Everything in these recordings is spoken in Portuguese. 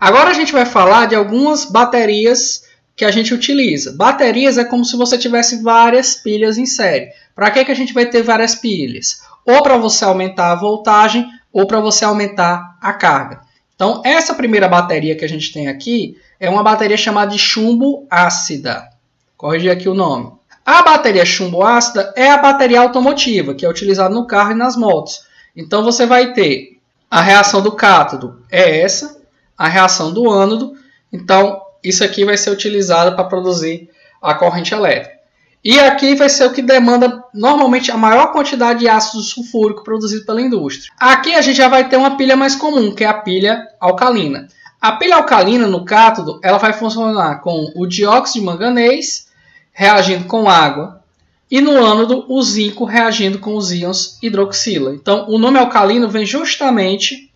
Agora a gente vai falar de algumas baterias que a gente utiliza. Baterias é como se você tivesse várias pilhas em série. Para que a gente vai ter várias pilhas? Ou para você aumentar a voltagem, ou para você aumentar a carga. Então, essa primeira bateria que a gente tem aqui é uma bateria chamada de chumbo ácida. Corrigir aqui o nome. A bateria chumbo ácida é a bateria automotiva, que é utilizada no carro e nas motos. Então, você vai ter a reação do cátodo, é essa, a reação do ânodo. Então, isso aqui vai ser utilizado para produzir a corrente elétrica. E aqui vai ser o que demanda normalmente a maior quantidade de ácido sulfúrico produzido pela indústria. Aqui a gente já vai ter uma pilha mais comum, que é a pilha alcalina. A pilha alcalina no cátodo ela vai funcionar com o dióxido de manganês reagindo com água e no ânodo o zinco reagindo com os íons hidroxila. Então o nome alcalino vem justamente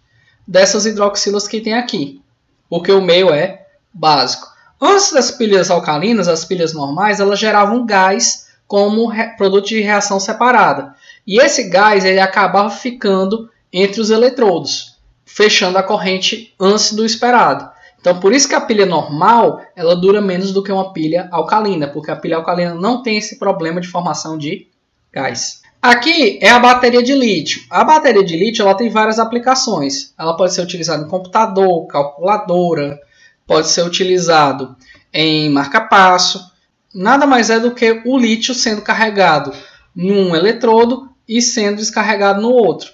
dessas hidroxilas que tem aqui, porque o meio é básico. Antes das pilhas alcalinas, as pilhas normais, elas geravam gás como produto de reação separada. E esse gás ele acabava ficando entre os eletrodos, fechando a corrente antes do esperado. Então, por isso que a pilha normal ela dura menos do que uma pilha alcalina, porque a pilha alcalina não tem esse problema de formação de gás. Aqui é a bateria de lítio. A bateria de lítio ela tem várias aplicações. Ela pode ser utilizada em computador, calculadora, pode ser utilizado em marca-passo. Nada mais é do que o lítio sendo carregado num eletrodo e sendo descarregado no outro.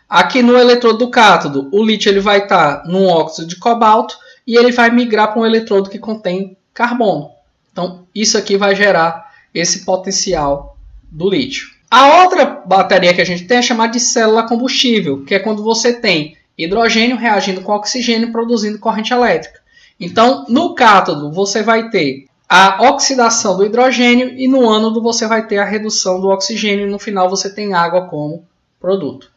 Aqui no eletrodo do cátodo, o lítio ele vai estar num óxido de cobalto e ele vai migrar para um eletrodo que contém carbono. Então, isso aqui vai gerar esse potencial do lítio. A outra bateria que a gente tem é chamada de célula combustível, que é quando você tem hidrogênio reagindo com oxigênio produzindo corrente elétrica. Então, no cátodo, você vai ter a oxidação do hidrogênio e no ânodo você vai ter a redução do oxigênio e no final você tem água como produto.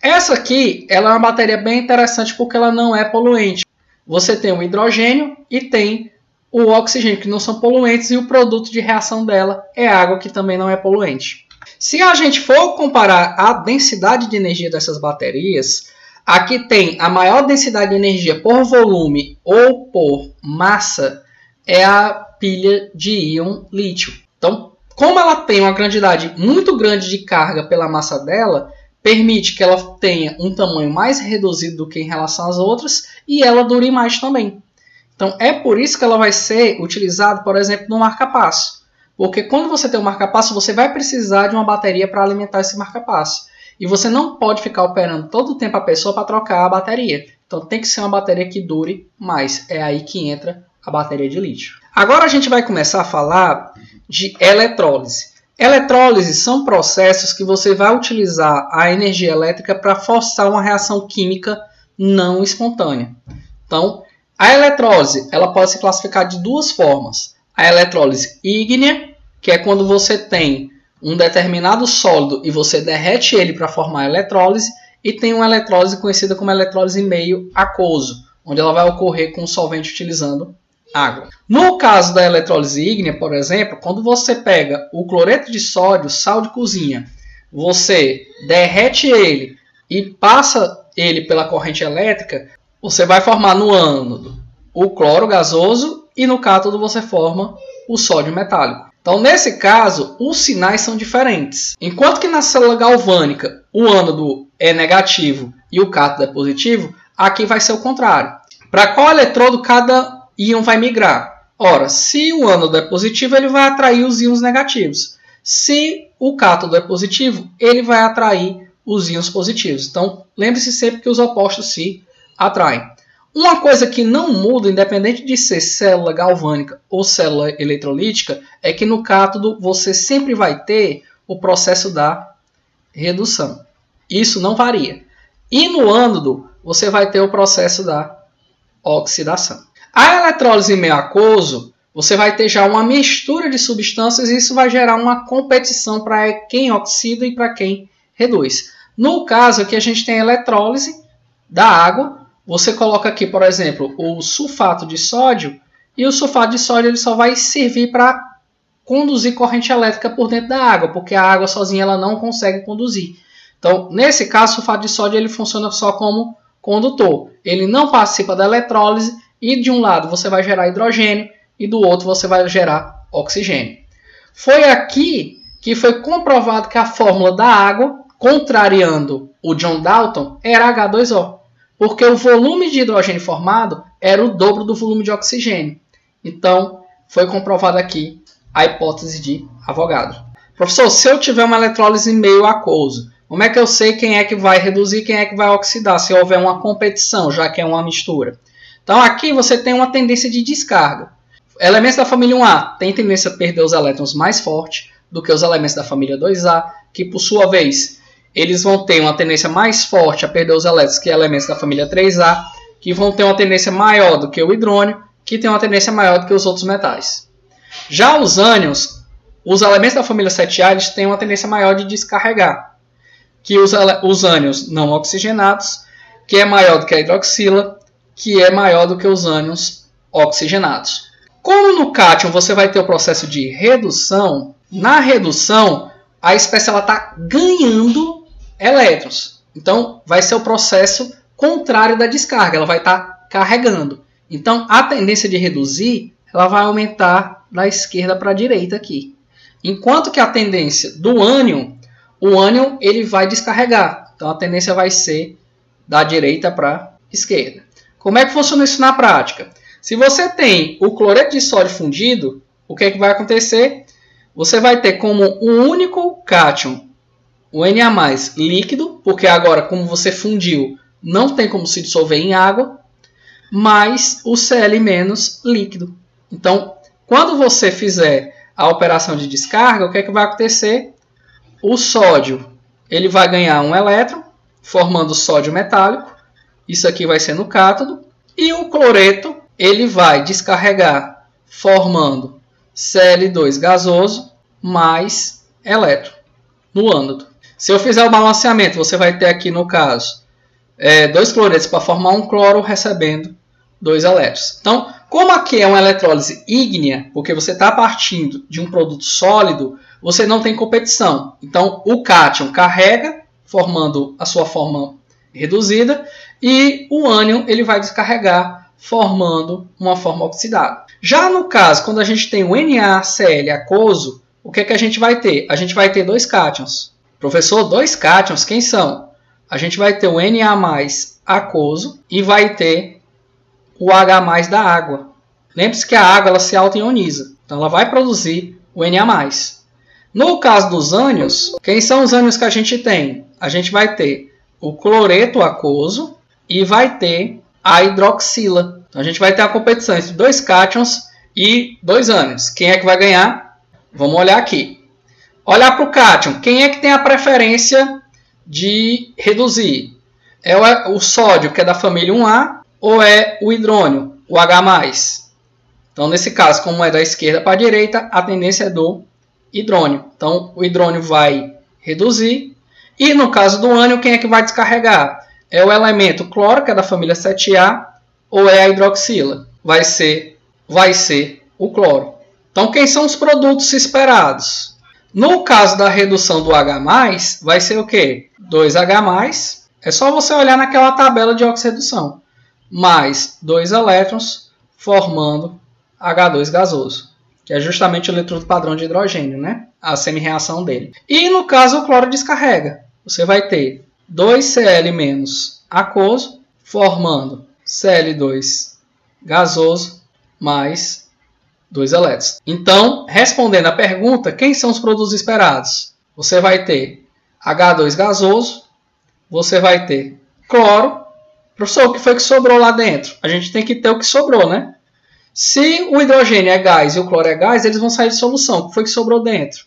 Essa aqui ela é uma bateria bem interessante porque ela não é poluente. Você tem o hidrogênio e tem o oxigênio, que não são poluentes, e o produto de reação dela é água, que também não é poluente. Se a gente for comparar a densidade de energia dessas baterias, aqui tem a maior densidade de energia por volume ou por massa, é a pilha de íon lítio. Então, como ela tem uma quantidade muito grande de carga pela massa dela, permite que ela tenha um tamanho mais reduzido do que em relação às outras e ela dure mais também. Então, é por isso que ela vai ser utilizada, por exemplo, no marca-passo. Porque quando você tem um marca-passo, você vai precisar de uma bateria para alimentar esse marca-passo. E você não pode ficar operando todo o tempo a pessoa para trocar a bateria. Então tem que ser uma bateria que dure mais. É aí que entra a bateria de lítio. Agora a gente vai começar a falar de eletrólise. Eletrólise são processos que você vai utilizar a energia elétrica para forçar uma reação química não espontânea. Então, a eletrólise ela pode se classificar de duas formas. A eletrólise ígnea, que é quando você tem um determinado sólido e você derrete ele para formar a eletrólise, e tem uma eletrólise conhecida como eletrólise meio aquoso, onde ela vai ocorrer com o solvente utilizando água. No caso da eletrólise ígnea, por exemplo, quando você pega o cloreto de sódio, sal de cozinha, você derrete ele e passa ele pela corrente elétrica, você vai formar no ânodo o cloro gasoso e no cátodo você forma o sódio metálico. Então, nesse caso, os sinais são diferentes. Enquanto que na célula galvânica o ânodo é negativo e o cátodo é positivo, aqui vai ser o contrário. Para qual eletrodo cada íon vai migrar? Ora, se o ânodo é positivo, ele vai atrair os íons negativos. Se o cátodo é positivo, ele vai atrair os íons positivos. Então, lembre-se sempre que os opostos se atraem. Uma coisa que não muda, independente de ser célula galvânica ou célula eletrolítica, é que no cátodo você sempre vai ter o processo da redução. Isso não varia. E no ânodo você vai ter o processo da oxidação. A eletrólise meio aquoso, você vai ter já uma mistura de substâncias e isso vai gerar uma competição para quem oxida e para quem reduz. No caso aqui a gente tem a eletrólise da água. Você coloca aqui, por exemplo, o sulfato de sódio e o sulfato de sódio ele só vai servir para conduzir corrente elétrica por dentro da água, porque a água sozinha ela não consegue conduzir. Então, nesse caso, o sulfato de sódio ele funciona só como condutor. Ele não participa da eletrólise e de um lado você vai gerar hidrogênio e do outro você vai gerar oxigênio. Foi aqui que foi comprovado que a fórmula da água, contrariando o John Dalton, era H2O, porque o volume de hidrogênio formado era o dobro do volume de oxigênio. Então, foi comprovada aqui a hipótese de Avogadro. Professor, se eu tiver uma eletrólise meio aquoso, como é que eu sei quem é que vai reduzir e quem é que vai oxidar, se houver uma competição, já que é uma mistura? Então, aqui você tem uma tendência de descarga. Elementos da família 1A têm tendência a perder os elétrons mais forte do que os elementos da família 2A, que, por sua vez, eles vão ter uma tendência mais forte a perder os elétrons que elementos da família 3A, que vão ter uma tendência maior do que o hidrônio, que tem uma tendência maior do que os outros metais. Já os ânions, os elementos da família 7A, eles têm uma tendência maior de descarregar, que os ânions não oxigenados, que é maior do que a hidroxila, que é maior do que os ânions oxigenados. Como no cátion você vai ter o processo de redução, na redução a espécie está ganhando elétrons. Então vai ser o processo contrário da descarga, ela vai estar carregando. Então a tendência de reduzir ela vai aumentar da esquerda para a direita aqui. Enquanto que a tendência do ânion, o ânion ele vai descarregar. Então a tendência vai ser da direita para a esquerda. Como é que funciona isso na prática? Se você tem o cloreto de sódio fundido, o que é que vai acontecer? Você vai ter como um único cátion o Na+ líquido, porque agora, como você fundiu, não tem como se dissolver em água, mais o Cl- líquido. Então, quando você fizer a operação de descarga, o que é que vai acontecer? O sódio ele vai ganhar um elétron, formando sódio metálico. Isso aqui vai ser no cátodo. E o cloreto ele vai descarregar, formando Cl2 gasoso mais elétron no ânodo. Se eu fizer o balanceamento, você vai ter aqui, no caso, 2 cloretos para formar um cloro, recebendo 2 elétrons. Então, como aqui é uma eletrólise ígnea, porque você está partindo de um produto sólido, você não tem competição. Então, o cátion carrega, formando a sua forma reduzida, e o ânion ele vai descarregar, formando uma forma oxidada. Já no caso, quando a gente tem o NaCl aquoso, o que é que a gente vai ter? A gente vai ter 2 cátions. Professor, 2 cátions, quem são? A gente vai ter o Na+ aquoso e vai ter o H+ da água. Lembre-se que a água ela se auto-ioniza, então ela vai produzir o Na+. No caso dos ânions, quem são os ânions que a gente tem? A gente vai ter o cloreto aquoso e vai ter a hidroxila. Então a gente vai ter a competição entre 2 cátions e 2 ânions. Quem é que vai ganhar? Vamos olhar aqui. Olhar para o cátion. Quem é que tem a preferência de reduzir? É o sódio, que é da família 1A, ou é o hidrônio, o H+? Então, nesse caso, como é da esquerda para a direita, a tendência é do hidrônio. Então, o hidrônio vai reduzir. E no caso do ânion, quem é que vai descarregar? É o elemento cloro, que é da família 7A, ou é a hidroxila? Vai ser o cloro. Então, quem são os produtos esperados? No caso da redução do H+, vai ser o quê? 2H+, é só você olhar naquela tabela de oxirredução, mais 2 elétrons, formando H2 gasoso, que é justamente o eletrodo padrão de hidrogênio, né? A semi-reação dele. E no caso o cloro descarrega. Você vai ter 2Cl- aquoso, formando Cl2 gasoso, mais 2 elétrons. Então, respondendo a pergunta, quem são os produtos esperados? Você vai ter H2 gasoso, você vai ter cloro. Professor, o que foi que sobrou lá dentro? A gente tem que ter o que sobrou, né? Se o hidrogênio é gás e o cloro é gás, eles vão sair de solução. O que foi que sobrou dentro?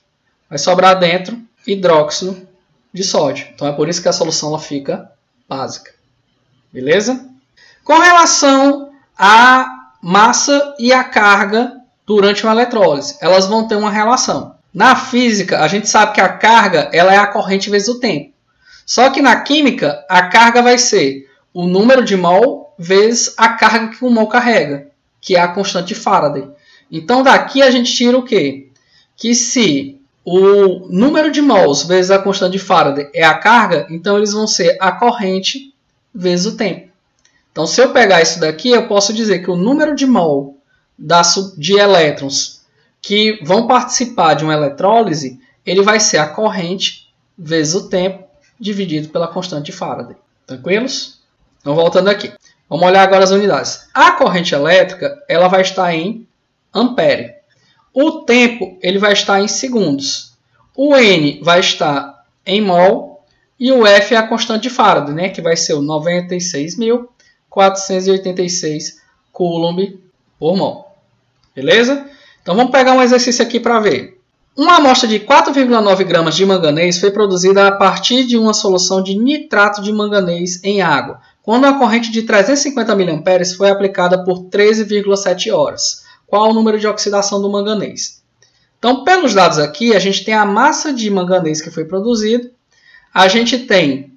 Vai sobrar dentro hidróxido de sódio. Então é por isso que a solução ela fica básica. Beleza? Com relação à massa e à carga durante uma eletrólise, elas vão ter uma relação. Na física, a gente sabe que a carga ela é a corrente vezes o tempo. Só que na química, a carga vai ser o número de mol vezes a carga que o mol carrega, que é a constante de Faraday. Então daqui a gente tira o quê? Que se o número de mols vezes a constante de Faraday é a carga, então eles vão ser a corrente vezes o tempo. Então, se eu pegar isso daqui, eu posso dizer que o número de mol de elétrons que vão participar de uma eletrólise, ele vai ser a corrente vezes o tempo dividido pela constante de Faraday. Tranquilos? Então, voltando aqui. Vamos olhar agora as unidades. A corrente elétrica ela vai estar em ampere. O tempo ele vai estar em segundos. O N vai estar em mol e o F é a constante de Faraday, né? Que vai ser o 96.486 coulomb por mol. Beleza? Então vamos pegar um exercício aqui para ver. Uma amostra de 4,9 gramas de manganês foi produzida a partir de uma solução de nitrato de manganês em água, quando a corrente de 350 mA foi aplicada por 13,7 horas. Qual o número de oxidação do manganês? Então, pelos dados aqui, a gente tem a massa de manganês que foi produzido, a gente tem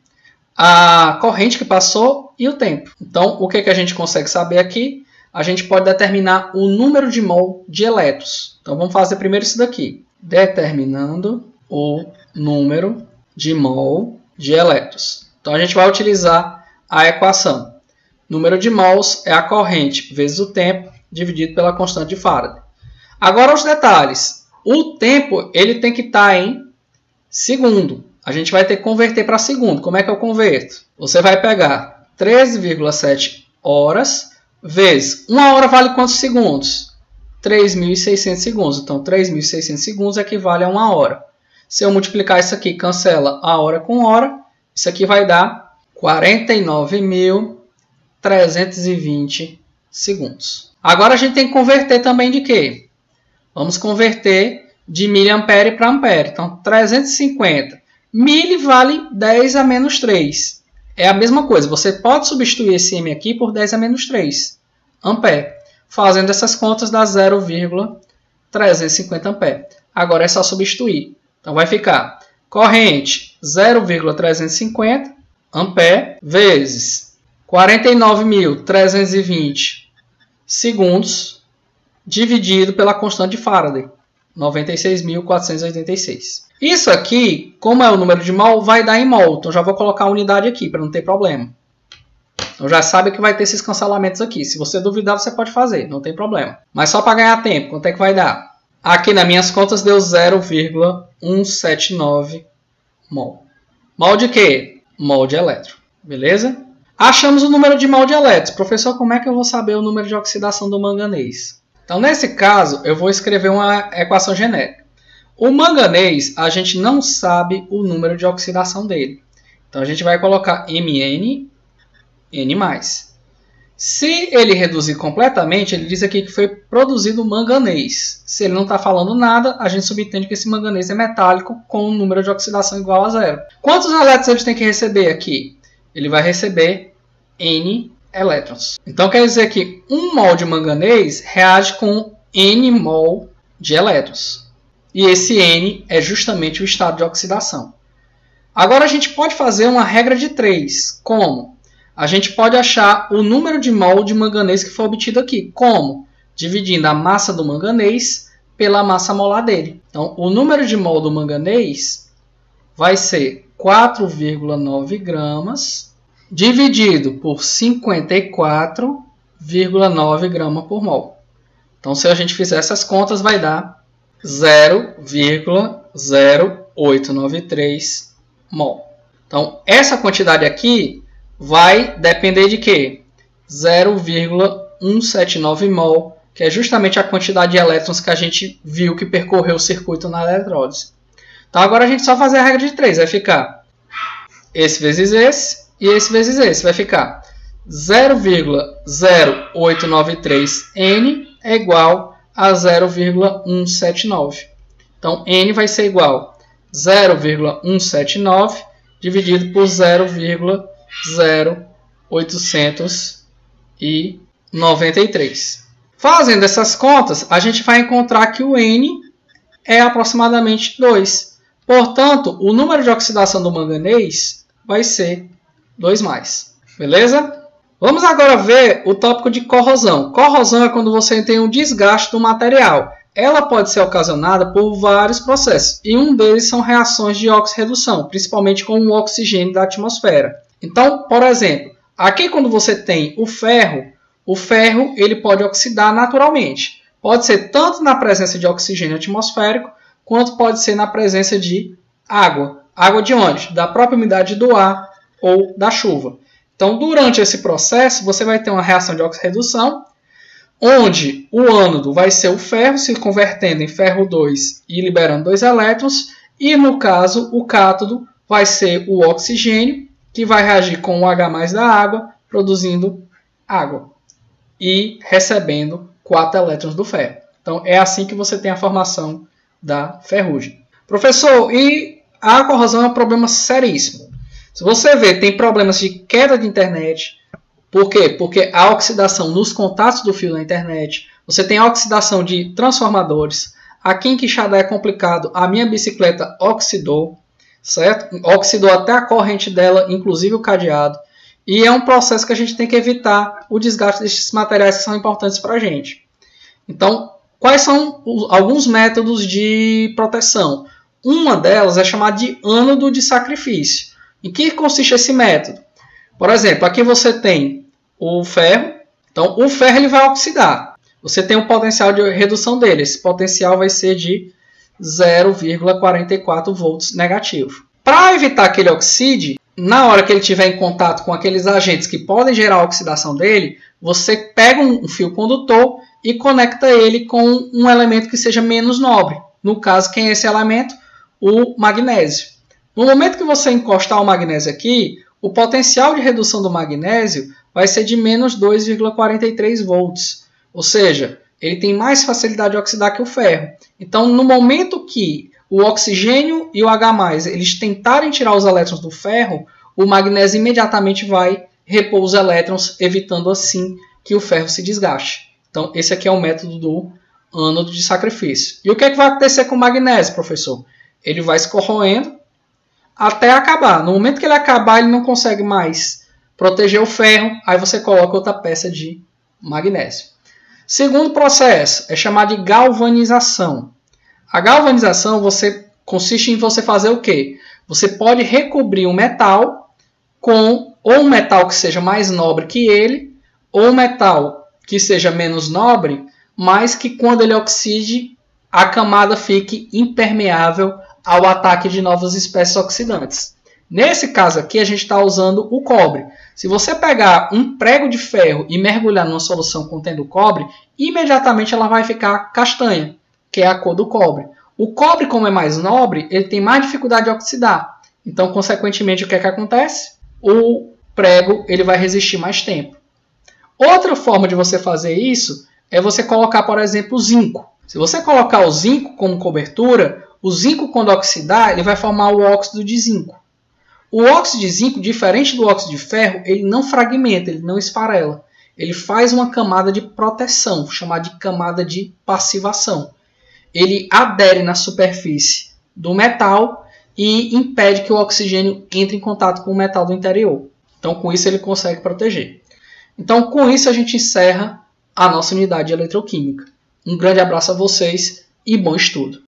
a corrente que passou e o tempo. Então, o que a gente consegue saber aqui? A gente pode determinar o número de mol de elétrons. Então, vamos fazer primeiro isso daqui. Determinando o número de mol de elétrons. Então, a gente vai utilizar a equação. Número de mols é a corrente vezes o tempo dividido pela constante de Faraday. Agora, os detalhes. O tempo ele tem que estar em segundo. A gente vai ter que converter para segundo. Como é que eu converto? Você vai pegar 13,7 horas vezes 1 hora vale quantos segundos? 3.600 segundos. Então, 3.600 segundos equivale a 1 hora. Se eu multiplicar isso aqui, cancela a hora com hora, isso aqui vai dar 49.320 segundos. Agora a gente tem que converter também de quê? Vamos converter de miliampere para ampere. Então, 350. Mili vale 10 a menos 3. É a mesma coisa. Você pode substituir esse M aqui por 10 a menos 3 ampere. Fazendo essas contas dá 0,350 ampere. Agora é só substituir. Então vai ficar corrente 0,350 ampere vezes 49.320 segundos dividido pela constante de Faraday, 96.486. Isso aqui, como é o número de mol, vai dar em mol. Então já vou colocar a unidade aqui para não ter problema. Então já sabe que vai ter esses cancelamentos aqui. Se você duvidar, você pode fazer, não tem problema. Mas só para ganhar tempo, quanto é que vai dar? Aqui nas minhas contas deu 0,179 mol. Mol de quê? Mol de elétron. Beleza? Achamos o número de mol de elétrons. Professor, como é que eu vou saber o número de oxidação do manganês? Então, nesse caso, eu vou escrever uma equação genérica. O manganês, a gente não sabe o número de oxidação dele. Então, a gente vai colocar Mn, N+. Se ele reduzir completamente, ele diz aqui que foi produzido manganês. Se ele não está falando nada, a gente subentende que esse manganês é metálico com um número de oxidação igual a 0. Quantos elétrons ele tem que receber aqui? Ele vai receber N elétrons. Então quer dizer que 1 mol de manganês reage com N mol de elétrons. E esse N é justamente o estado de oxidação. Agora a gente pode fazer uma regra de 3. Como? A gente pode achar o número de mol de manganês que foi obtido aqui. Como? Dividindo a massa do manganês pela massa molar dele. Então, o número de mol do manganês vai ser 4,9 gramas dividido por 54,9 gramas por mol. Então, se a gente fizer essas contas, vai dar 0,0893 mol. Então, essa quantidade aqui vai depender de quê? 0,179 mol, que é justamente a quantidade de elétrons que a gente viu que percorreu o circuito na eletrólise. Então, agora a gente só fazer a regra de 3. Vai ficar esse vezes esse e esse vezes esse. Vai ficar 0,0893 N é igual a 0,179. Então, N vai ser igual a 0,179 dividido por 0,0893. Fazendo essas contas, a gente vai encontrar que o N é aproximadamente 2. Portanto, o número de oxidação do manganês vai ser 2+. Beleza? Vamos agora ver o tópico de corrosão. Corrosão é quando você tem um desgaste do material. Ela pode ser ocasionada por vários processos, e um deles são reações de oxirredução, principalmente com o oxigênio da atmosfera. Então, por exemplo, Aqui, quando você tem o ferro ele pode oxidar naturalmente. Pode ser tanto na presença de oxigênio atmosférico, quanto pode ser na presença de água. Água de onde? Da própria umidade do ar ou da chuva. Então, durante esse processo, você vai ter uma reação de oxirredução, onde o ânodo vai ser o ferro se convertendo em ferro 2 e liberando 2 elétrons, e no caso, o cátodo vai ser o oxigênio, que vai reagir com o H+ da água, produzindo água e recebendo 4 elétrons do ferro. Então, é assim que você tem a formação da ferrugem. Professor, e a corrosão é um problema seríssimo. Se você ver, tem problemas de queda de internet. Por quê? Porque a oxidação nos contatos do fio da internet. Você tem a oxidação de transformadores. Aqui em Quixadá é complicado. A minha bicicleta oxidou, certo? Oxidou até a corrente dela, inclusive o cadeado. E é um processo que a gente tem que evitar o desgaste desses materiais que são importantes para a gente. Então, quais são alguns métodos de proteção? Uma delas é chamada de ânodo de sacrifício. Em que consiste esse método? Por exemplo, aqui você tem o ferro. Então, o ferro ele vai oxidar. Você tem um potencial de redução dele. Esse potencial vai ser de 0,44 volts negativo. Para evitar que ele oxide, na hora que ele estiver em contato com aqueles agentes que podem gerar a oxidação dele, você pega um fio condutor e conecta ele com um elemento que seja menos nobre. No caso, quem é esse elemento? O magnésio. No momento que você encostar o magnésio aqui, o potencial de redução do magnésio vai ser de menos 2,43 volts. Ou seja, ele tem mais facilidade de oxidar que o ferro. Então, no momento que o oxigênio e o H+, eles tentarem tirar os elétrons do ferro, o magnésio imediatamente vai repor os elétrons, evitando assim que o ferro se desgaste. Então, esse aqui é o método do ânodo de sacrifício. E o que é que vai acontecer com o magnésio, professor? Ele vai se corroendo até acabar. No momento que ele acabar, ele não consegue mais proteger o ferro, aí você coloca outra peça de magnésio. Segundo processo é chamado de galvanização. A galvanização consiste em você fazer o quê? Você pode recobrir um metal com ou um metal que seja mais nobre que ele, ou um metal que seja menos nobre, mas que quando ele oxide, a camada fique impermeável ao ataque de novas espécies oxidantes. Nesse caso aqui, a gente está usando o cobre. Se você pegar um prego de ferro e mergulhar numa solução contendo cobre, imediatamente ela vai ficar castanha, que é a cor do cobre. O cobre, como é mais nobre, ele tem mais dificuldade de oxidar. Então, consequentemente, o que é que acontece? O prego ele vai resistir mais tempo. Outra forma de você fazer isso é você colocar, por exemplo, o zinco. Se você colocar o zinco como cobertura, o zinco, quando oxidar, ele vai formar o óxido de zinco. O óxido de zinco, diferente do óxido de ferro, ele não fragmenta, ele não esfarela. Ele faz uma camada de proteção, chamada de camada de passivação. Ele adere na superfície do metal e impede que o oxigênio entre em contato com o metal do interior. Então, com isso, ele consegue proteger. Então, com isso, a gente encerra a nossa unidade de eletroquímica. Um grande abraço a vocês e bom estudo!